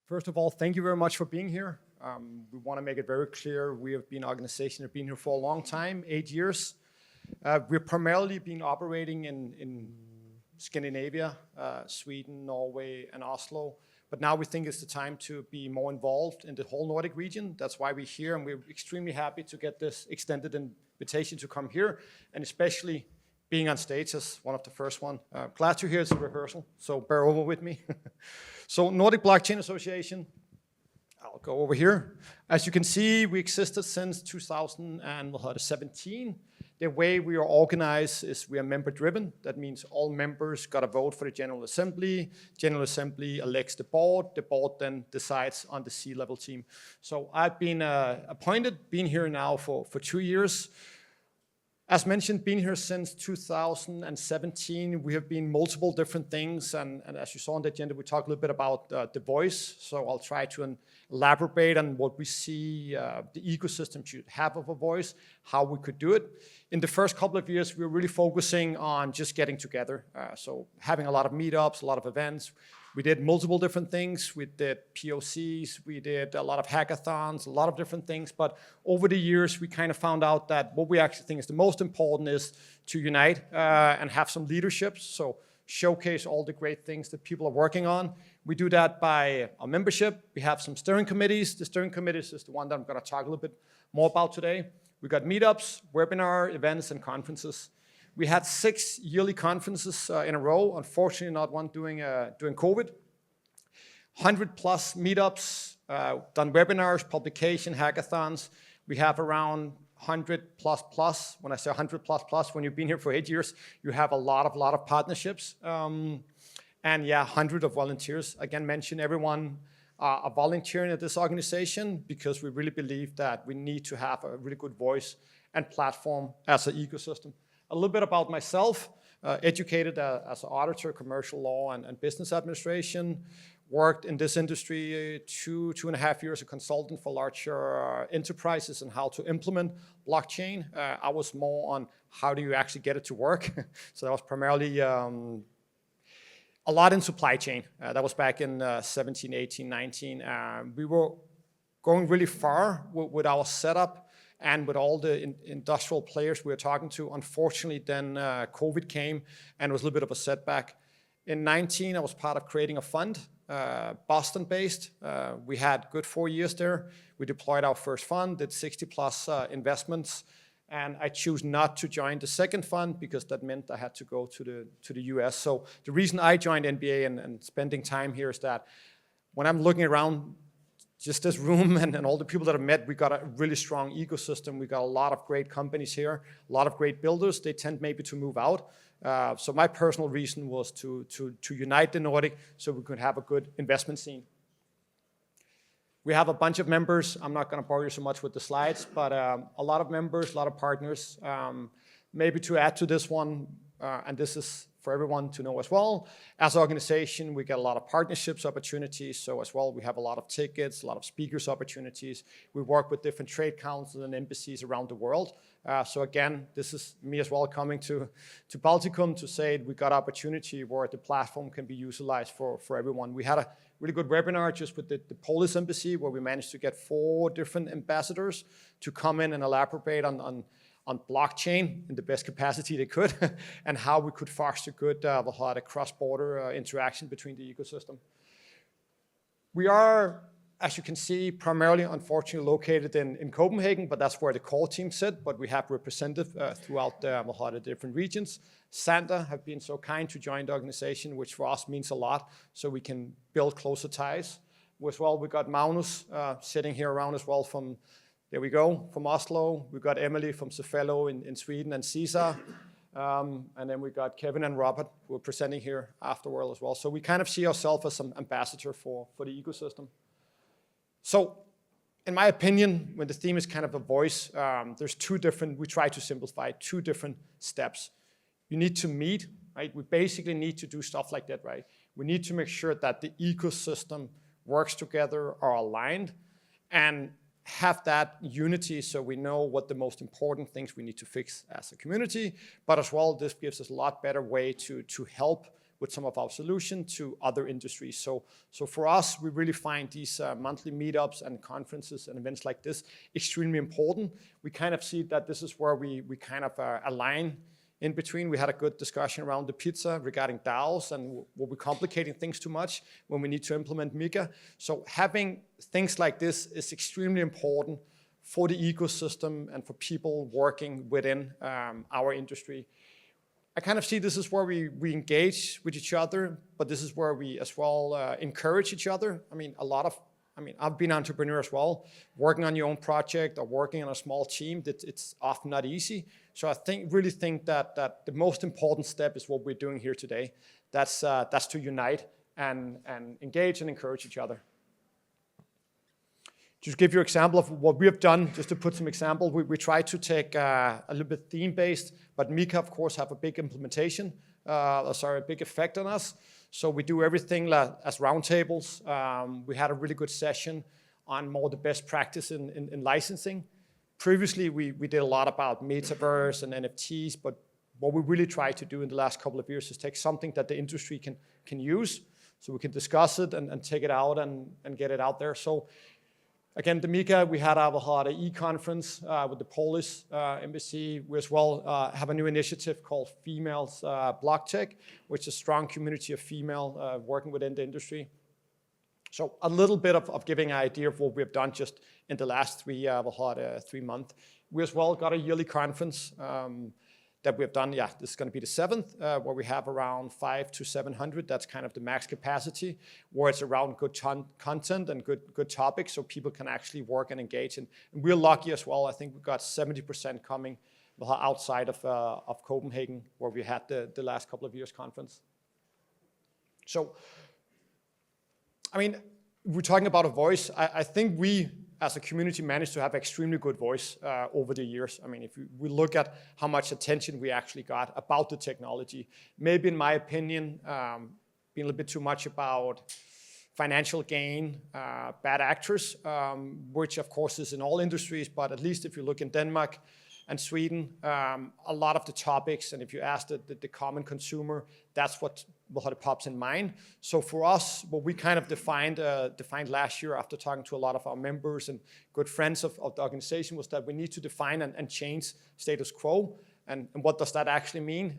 First of all, thank you very much for being here. We want to make it very clear we have been an organization that have been here for a long time, 8 years. We're primarily been operating in Scandinavia, Sweden, Norway, and Oslo. But now we think it's the time to be more involved in the whole Nordic region. That's why we're here, and we're extremely happy to get this extended invitation to come here, and especially being on stage as one of the first one. Glad to hear it's a rehearsal, so bear over with me. So Nordic Blockchain Association, I'll go over here. As you can see, we existed since 2017. The way we are organized is we are member-driven. That means all members got a vote for the General Assembly. General Assembly elects the board then decides on the C-level team. So I've been appointed, been here now for 2 years. As mentioned, been here since 2017. We have been multiple different things, and as you saw on the agenda, we talked a little bit about the voice. So I'll try to elaborate on what we see the ecosystem should have of a voice, how we could do it. In the first couple of years, we were really focusing on just getting together. So having a lot of meetups, a lot of events. We did multiple different things. We did POCs, we did a lot of hackathons, a lot of different things. But over the years, we kind of found out that what we actually think is the most important is to unite and have some leadership. So showcase all the great things that people are working on. We do that by our membership. We have some steering committees. The steering committees is the one that I'm going to talk a little bit more about today. We got meetups, webinar, events, and conferences. We had 6 yearly conferences in a row. Unfortunately, not one during COVID. 100 plus meetups, done webinars, publication, hackathons. We have around 100 plus. When I say 100 plus, when you've been here for 8 years, you have a lot of partnerships. And yeah, 100 of volunteers. Again, mention everyone are volunteering at this organization because we really believe that we need to have a really good voice and platform as an ecosystem. A little bit about myself, educated as an auditor, commercial law and business administration, worked in this industry 2.5 years as a consultant for larger enterprises and how to implement blockchain. I was more on how do you actually get it to work. So that was primarily a lot in supply chain. That was back in 17, 18, 19. We were going really far with our setup and with all the industrial players we were talking to. Unfortunately, then COVID came and it was a little bit of a setback. In 19, I was part of creating a fund, Boston-based. We had good 4 years there. We deployed our first fund, did 60 plus investments, and I chose not to join the second fund because that meant I had to go to the US. So the reason I joined NBA and spending time here is that when I'm looking around just this room and all the people that I've met, we got a really strong ecosystem. We got a lot of great companies here, a lot of great builders. They tend maybe to move out. So my personal reason was to unite the Nordic so we could have a good investment scene. We have a bunch of members. I'm not going to bore you so much with the slides, but a lot of members, a lot of partners. Maybe to add to this one, and this is for everyone to know as well. As an organization, we get a lot of partnerships opportunities. So as well, we have a lot of tickets, a lot of speakers opportunities. We work with different trade councils and embassies around the world. So again, this is me as well coming to Baltikum to say we got opportunity where the platform can be utilized for everyone. We had a really good webinar just with the Polish embassy where we managed to get 4 different ambassadors to come in and elaborate on blockchain in the best capacity they could and how we could foster good cross-border interaction between the ecosystem. We are, as you can see, primarily, unfortunately, located in Copenhagen, but that's where the core team sit, but we have representatives throughout the different regions. Sander have been so kind to join the organization, which for us means a lot, so we can build closer ties. As well, we got Magnus sitting here around as well from there we go, from Oslo. We got Emily from Cefello in Sweden and Caesar. And then we got Kevin and Robert who are presenting here afterward as well. So we kind of see ourselves as an ambassador for the ecosystem. So in my opinion, when the theme is kind of a voice, there's we try to simplify 2 different steps. You need to meet, right? We basically need to do stuff like that, right? We need to make sure that the ecosystem works together, are aligned, and have that unity so we know what the most important things we need to fix as a community, but as well, this gives us a lot better way to help with some of our solutions to other industries. So for us, we really find these monthly meetups and conferences and events like this extremely important. We kind of see that this is where we kind of align in between. We had a good discussion around the pizza regarding DAOs and were we complicating things too much when we need to implement MiCA. So having things like this is extremely important for the ecosystem and for people working within our industry. I kind of see this is where we engage with each other, but this is where we as well encourage each other. I've been an entrepreneur as well. Working on your own project or working on a small team, it's often not easy. So I really think that the most important step is what we're doing here today. That's to unite and engage and encourage each other. Just give you an example of what we have done, just to put some example, we try to take a little bit theme-based, but MiCA, of course, have a big implementation, a big effect on us. So we do everything as roundtables. We had a really good session on more the best practice in licensing. Previously, we did a lot about metaverse and NFTs, but what we really tried to do in the last couple of years is take something that the industry can use, so we can discuss it and take it out and get it out there. So again, the MiCA, we had our e-conference with the Polish embassy. We as well have a new initiative called Females Blockchain, which is a strong community of female working within the industry. So a little bit of giving an idea of what we have done just in the last 3 months. We as well got a yearly conference that we have done. Yeah, this is going to be the 7th, where we have around 500 to 700. That's kind of the max capacity, where it's around good content and good topics, so people can actually work and engage. And we're lucky as well. I think we got 70% coming outside of Copenhagen, where we had the last couple of years conference. So, I mean, we're talking about a voice. I think we, as a community, managed to have extremely good voice over the years. I mean, if we look at how much attention we actually got about the technology, maybe in my opinion, being a little bit too much about financial gain, bad actors, which of course is in all industries, but at least if you look in Denmark and Sweden, a lot of the topics, and if you ask the common consumer, that's what pops in mind. So for us, what we kind of defined last year after talking to a lot of our members and good friends of the organization was that we need to define and change status quo. And what does that actually mean?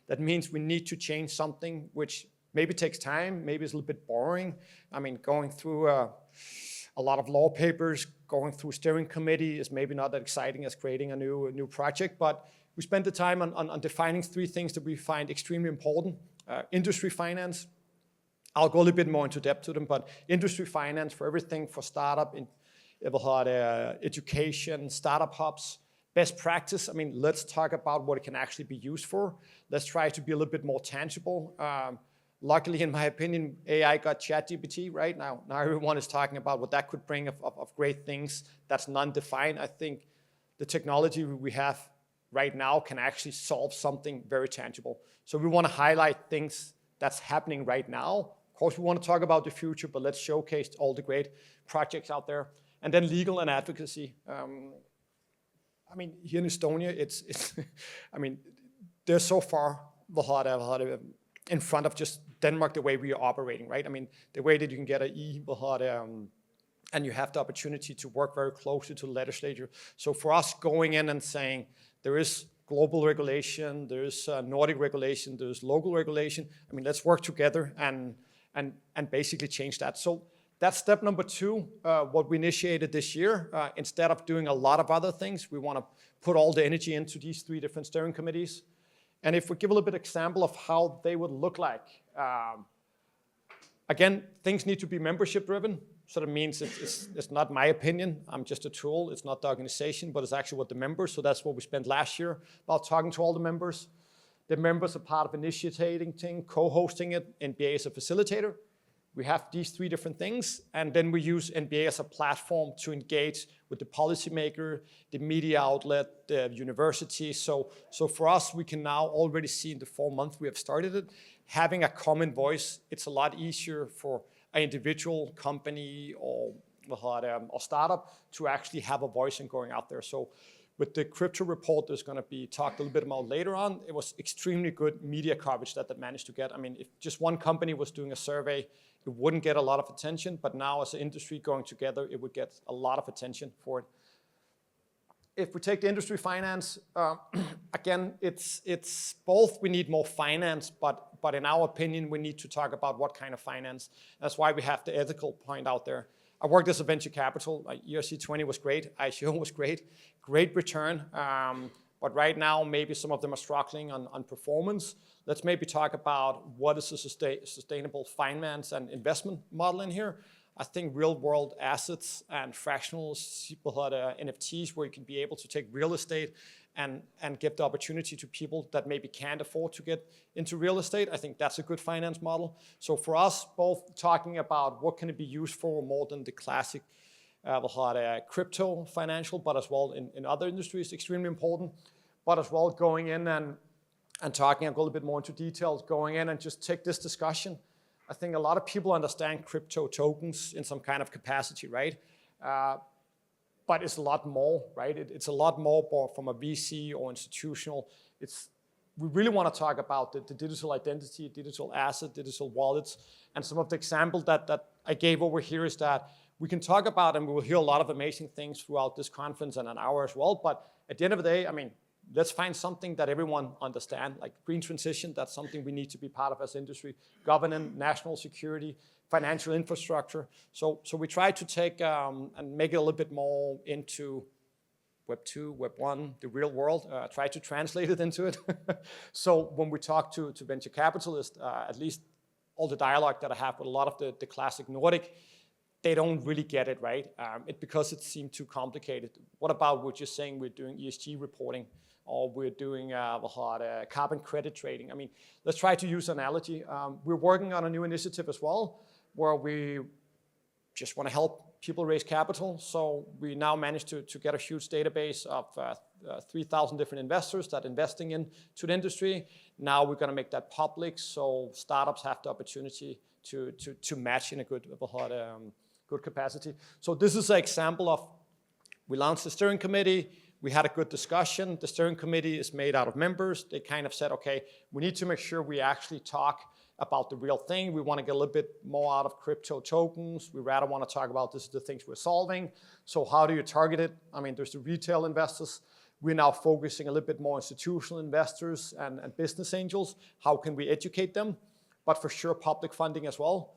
That means we need to change something which maybe takes time, maybe it's a little bit boring. I mean, going through a lot of law papers, going through steering committee is maybe not that exciting as creating a new project, but we spent the time on defining 3 things that we find extremely important. Industry finance, I'll go a little bit more into depth to them, but industry finance for everything for startup, education, startup hubs, best practice. I mean, let's talk about what it can actually be used for. Let's try to be a little bit more tangible. Luckily, in my opinion, AI got ChatGPT right now. Now everyone is talking about what that could bring of great things that's non-defined. I think the technology we have right now can actually solve something very tangible. So we want to highlight things that's happening right now. Of course, we want to talk about the future, but let's showcase all the great projects out there. And then legal and advocacy. I mean, here in Estonia, it's I mean, they're so far in front of just Denmark, the way we are operating, right? I mean, the way that you can get and you have the opportunity to work very closely to the legislature. So for us going in and saying there is global regulation, there is Nordic regulation, there is local regulation. I mean, let's work together and basically change that. So that's step number 2, what we initiated this year. Instead of doing a lot of other things, we want to put all the energy into these 3 different steering committees. And if we give a little bit example of how they would look like, again, things need to be membership driven. So that means it's not my opinion. I'm just a tool. It's not the organization, but it's actually what the members. So that's what we spent last year about talking to all the members. The members are part of initiating thing, co-hosting it. NBA is a facilitator. We have these 3 different things, and then we use NBA as a platform to engage with the policymaker, the media outlet, the university. So for us, we can now already see in the 4 months we have started it, having a common voice. It's a lot easier for an individual company or startup to actually have a voice and going out there. So with the crypto report that's going to be talked a little bit about later on, it was extremely good media coverage that managed to get. I mean, if just one company was doing a survey, it wouldn't get a lot of attention, but now as an industry going together, it would get a lot of attention for it. If we take the industry finance, again, it's both. We need more finance, but in our opinion, we need to talk about what kind of finance. That's why we have the ethical point out there. I worked as a venture capital. ERC20 was great. ICO was great return. But right now, maybe some of them are struggling on performance. Let's maybe talk about what is a sustainable finance and investment model in here. I think real world assets and fractional NFTs where you can be able to take real estate and give the opportunity to people that maybe can't afford to get into real estate. I think that's a good finance model. So for us, both talking about what can it be used for more than the classic crypto financial, but as well in other industries, extremely important. But as well going in and talking, I'll go a little bit more into details, going in and just take this discussion. I think a lot of people understand crypto tokens in some kind of capacity, right? But it's a lot more, right? It's a lot more from a VC or institutional. We really want to talk about the digital identity, digital asset, digital wallets. And some of the examples that I gave over here is that we can talk about, and we will hear a lot of amazing things throughout this conference and an hour as well. But at the end of the day, I mean, let's find something that everyone understands, like green transition. That's something we need to be part of as industry. Governance, national security, financial infrastructure. So we try to take and make it a little bit more into Web 2, Web 1, the real world. Try to translate it into it. So when we talk to venture capitalists, at least all the dialogue that I have with a lot of the classic Nordic, they don't really get it, right? Because it seemed too complicated. What about we're just saying we're doing ESG reporting, or we're doing carbon credit trading? I mean, let's try to use an analogy. We're working on a new initiative as well, where we just want to help people raise capital. So we now managed to get a huge database of 3,000 different investors that are investing into the industry. Now we're going to make that public, so startups have the opportunity to match in a good capacity. So this is an example of, we launched the steering committee. We had a good discussion. The steering committee is made out of members. They kind of said, okay, we need to make sure we actually talk about the real thing. We want to get a little bit more out of crypto tokens. We rather want to talk about this is the things we're solving. So how do you target it? I mean, there's the retail investors. We're now focusing a little bit more on institutional investors and business angels. How can we educate them? But for sure, public funding as well.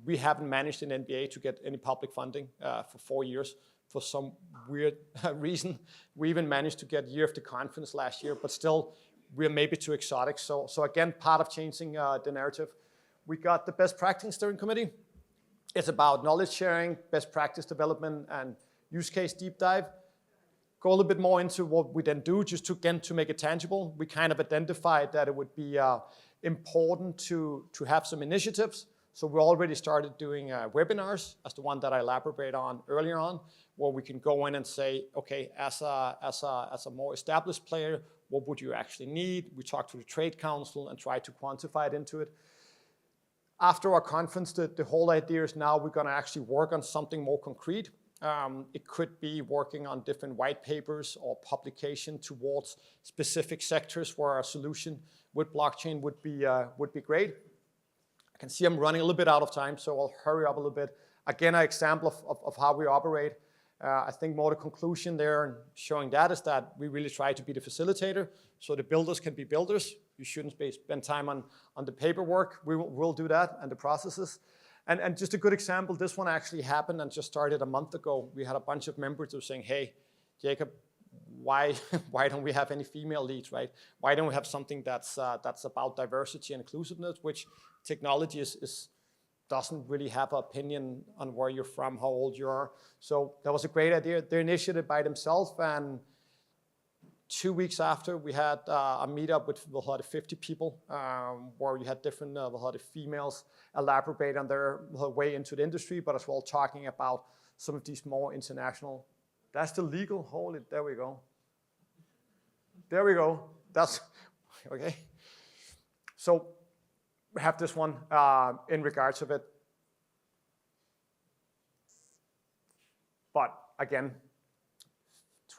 We haven't managed in NBA to get any public funding for 4 years. For some weird reason, we even managed to get year of the conference last year, but still, we're maybe too exotic. So again, part of changing the narrative. We got the best practice steering committee. It's about knowledge sharing, best practice development, and use case deep dive. Go a little bit more into what we then do, just to make it tangible. We kind of identified that it would be important to have some initiatives. So we already started doing webinars, as the one that I elaborated on earlier on, where we can go in and say, okay, as a more established player, what would you actually need? We talk to the trade council and try to quantify it into it. After our conference, the whole idea is now we're going to actually work on something more concrete. It could be working on different white papers or publication towards specific sectors where a solution with blockchain would be great. I can see I'm running a little bit out of time, so I'll hurry up a little bit. Again, an example of how we operate. I think more the conclusion there and showing that is that we really try to be the facilitator, so the builders can be builders. You shouldn't spend time on the paperwork. We'll do that and the processes. And just a good example, this one actually happened and just started a month ago. We had a bunch of members who were saying, hey, Jakob, why don't we have any female leads, right? Why don't we have something that's about diversity and inclusiveness, which technology doesn't really have an opinion on where you're from, how old you are. So that was a great idea. They initiated by themselves, and 2 weeks after, we had a meetup with 50 people where we had different females elaborate on their way into the industry, but as well talking about some of these more international. That's the legal, hold it, there we go. There we go, that's, okay. So we have this one in regards of it. But again,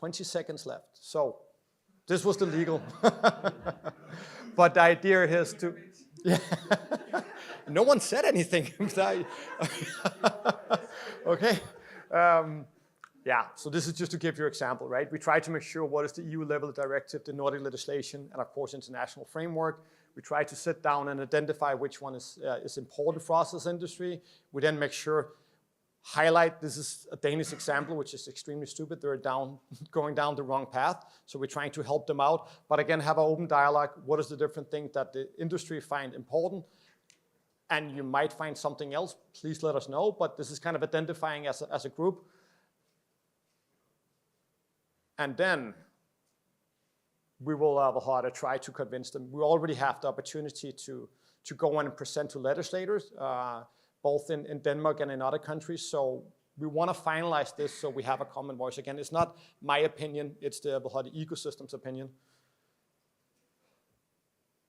20 seconds left. So this was the legal. But the idea is to... Yeah. No one said anything. Okay. Yeah, so this is just to give you an example, right? We try to make sure what is the EU level directive, the Nordic legislation, and of course international framework. We try to sit down and identify which one is important for us as industry. We then make sure, highlight, this is a Danish example, which is extremely stupid. They're going down the wrong path. So we're trying to help them out. But again, have an open dialogue. What is the different things that the industry find important? And you might find something else. Please let us know. But this is kind of identifying as a group. And then we will try to convince them. We already have the opportunity to go on and present to legislators, both in Denmark and in other countries. So we want to finalize this so we have a common voice. Again, it's not my opinion, it's the ecosystem's opinion.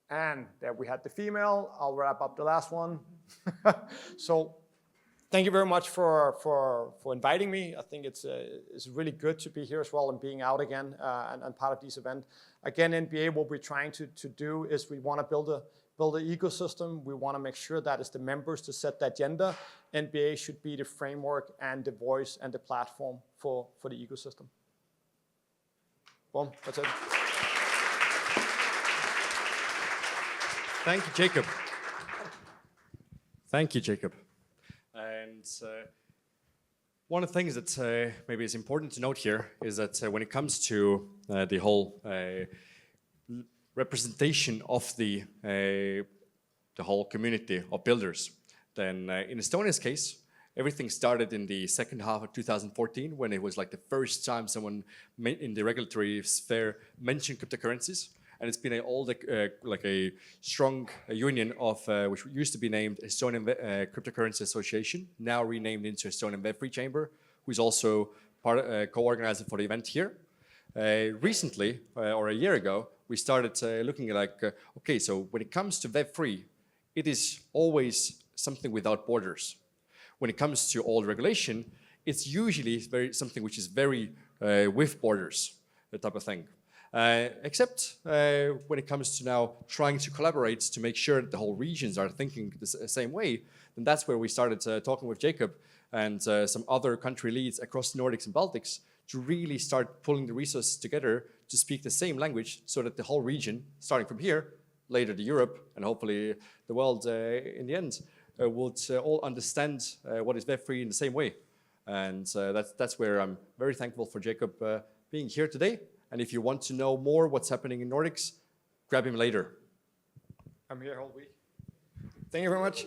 And there we had the female. I'll wrap up the last one. So thank you very much for inviting me. I think it's really good to be here as well and being out again and part of this event. Again, NBA, what we're trying to do is we want to build an ecosystem. We want to make sure that it's the members to set the agenda. NBA should be the framework and the voice and the platform for the ecosystem. Boom, that's it. Thank you, Jakob. Thank you, Jakob. And one of the things that maybe is important to note here is that when it comes to the whole representation of the whole community of builders, then in Estonia's case, everything started in the second half of 2014 when it was like the first time someone in the regulatory sphere mentioned cryptocurrencies. And it's been like a strong union of which used to be named Estonian Cryptocurrency Association, now renamed into Estonian Web3 Chamber, who is also co-organizer for the event here. Recently, or a year ago, we started looking at okay, so when it comes to Web3, it is always something without borders. When it comes to old regulation, it's usually something which is very with borders, that type of thing. Except when it comes to now trying to collaborate to make sure that the whole regions are thinking the same way, then that's where we started talking with Jakob and some other country leads across the Nordics and Baltics to really start pulling the resources together to speak the same language so that the whole region, starting from here, later to Europe, and hopefully the world in the end, would all understand what is Web3 in the same way. And that's where I'm very thankful for Jakob being here today. And if you want to know more what's happening in Nordics, grab him later. I'm here all week. Thank you very much.